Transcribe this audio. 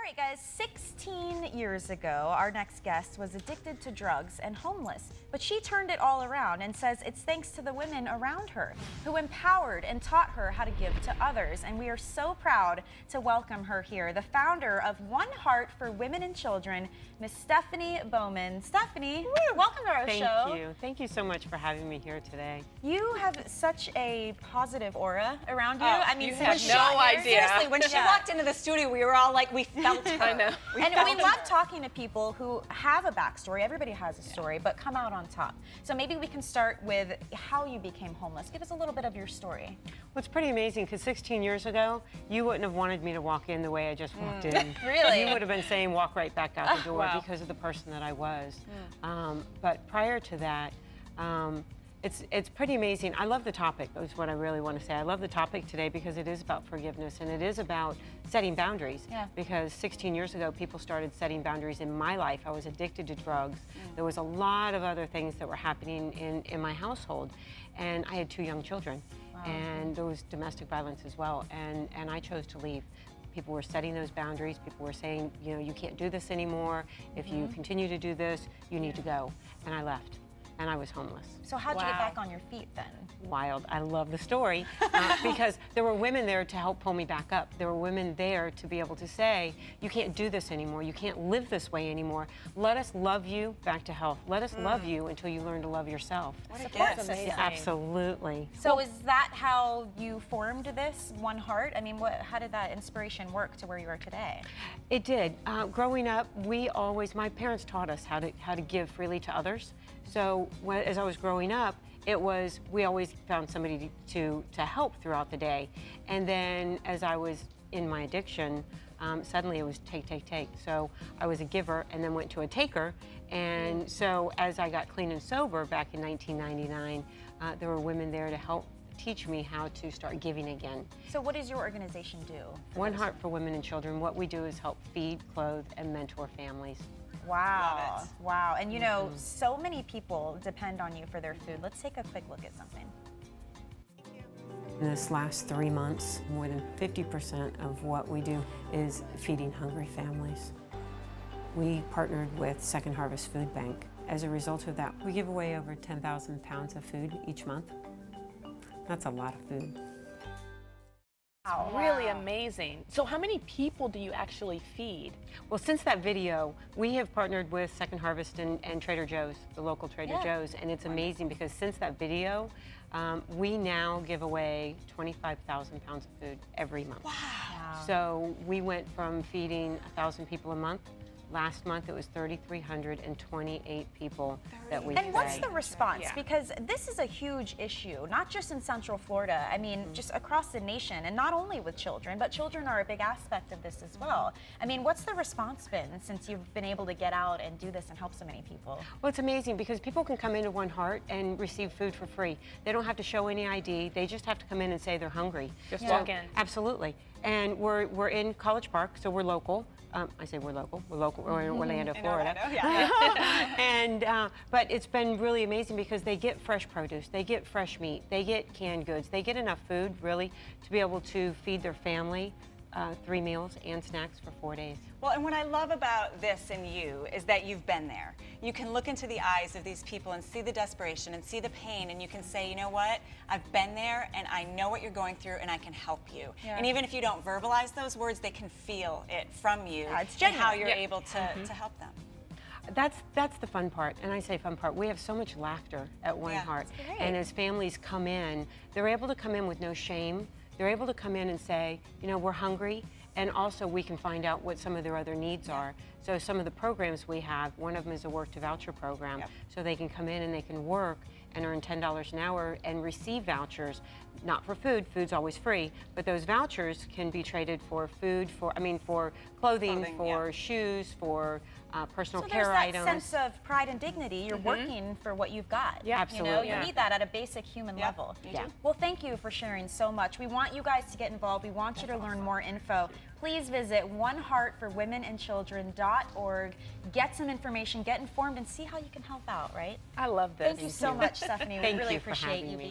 right, guys, 16 years ago, our next guest was addicted to drugs and homeless, but she turned it all around and says it's thanks to the women around her who empowered and taught her how to give to others. And we are so proud to welcome her here, the founder of One Heart for Women and Children, Miss Stephanie Bowman. Stephanie, welcome to our show. Thank you. Thank you so much for having me here today. You have such a positive aura around you. Oh, I mean, you have no idea. Seriously, when she walked into the studio, we were all like, we felt her. I know. And we love talking to people who have a backstory. Everybody has a story, but come out on top. So maybe we can start with how you became homeless. Give us a little bit of your story. Well, it's pretty amazing because 16 years ago, you wouldn't have wanted me to walk in the way I just walked in. Really? You would have been saying walk right back out the door wow. because of the person that I was. But prior to that, it's pretty amazing. I love the topic, is what I really want to say. I love the topic today because it is about forgiveness and it is about setting boundaries. Yeah. Because 16 years ago, people started setting boundaries in my life. I was addicted to drugs. There was a lot of other things that were happening in my household. And I had 2 young children. Wow. And there was domestic violence as well. And I chose to leave. People were setting those boundaries. People were saying, you know, you can't do this anymore. If you continue to do this, you need to go. And I left. And I was homeless. So how'd you get back on your feet then? Wild. I love the story because there were women there to help pull me back up. There were women there to be able to say, you can't do this anymore. You can't live this way anymore. Let us love you back to health. Let us love you until you learn to love yourself. What a Support gift. system. Absolutely. So is that how you formed this One Heart? I mean, how did that inspiration work to where you are today? It did. Growing up, my parents taught us how to give freely to others. So as I was growing up, we always found somebody to help throughout the day. And then as I was in my addiction, suddenly it was take, take, take. So I was a giver and then went to a taker. And so as I got clean and sober back in 1999, there were women there to help teach me how to start giving again. So what does your organization do? One Heart for Women and Children. What we do is help feed, clothe, and mentor families. Wow. Love it. Wow. And you know, so many people depend on you for their food. Let's take a quick look at something. In this last 3 months, more than 50% of what we do is feeding hungry families. We partnered with Second Harvest Food Bank. As a result of that, we give away over 10,000 pounds of food each month. That's a lot of food. Wow. Really amazing. So how many people do you actually feed? Well, since that video, we have partnered with Second Harvest and Trader Joe's, the local Trader Joe's, and it's amazing because since that video, we now give away 25,000 pounds of food every month. Wow. So we went from feeding 1,000 people a month. Last month, it was 3,328 people that we fed. And what's the response? Yeah. Because this is a huge issue, not just in Central Florida, I mean, just across the nation, and not only with children, but children are a big aspect of this as well. I mean, what's the response been since you've been able to get out and do this and help so many people? Well, it's amazing because people can come into One Heart and receive food for free. They don't have to show any ID. They just have to come in and say they're hungry. Just walk in. Absolutely. And we're in College Park, so we're local. I say we're local. We're in Orlando, Florida. And but it's been really amazing because they get fresh produce, they get fresh meat, they get canned goods, they get enough food really to be able to feed their family 3 meals and snacks for 4 days. Well, and what I love about this and you is that you've been there. You can look into the eyes of these people and see the desperation and see the pain, and you can say, you know what, I've been there and I know what you're going through and I can help you. Yeah. And even if you don't verbalize those words, they can feel it from you it's and how genuine. you're able to help them. That's the fun part, and I say fun part. We have so much laughter at One Heart, that's great. and as families come in, they're able to come in with no shame. They're able to come in and say, you know, we're hungry, and also we can find out what some of their other needs are. So some of the programs we have, one of them is a work to voucher program, so they can come in and they can work and earn $10 an hour and receive vouchers, not for food, food's always free, but those vouchers can be traded for food, for clothing, for shoes, for personal care items. So there's that sense of pride and dignity. You're working for what you've got. Yeah, You know, absolutely. you need that at a basic human level. Yeah. Well, thank you for sharing so much. We want you guys to get involved. We want you to learn more info. Please visit oneheartforwomenandchildren.org. Get some information, get informed, and see how you can help out, right? I love this. Thank you so much, Stephanie. We Thank really you for appreciate having you me. being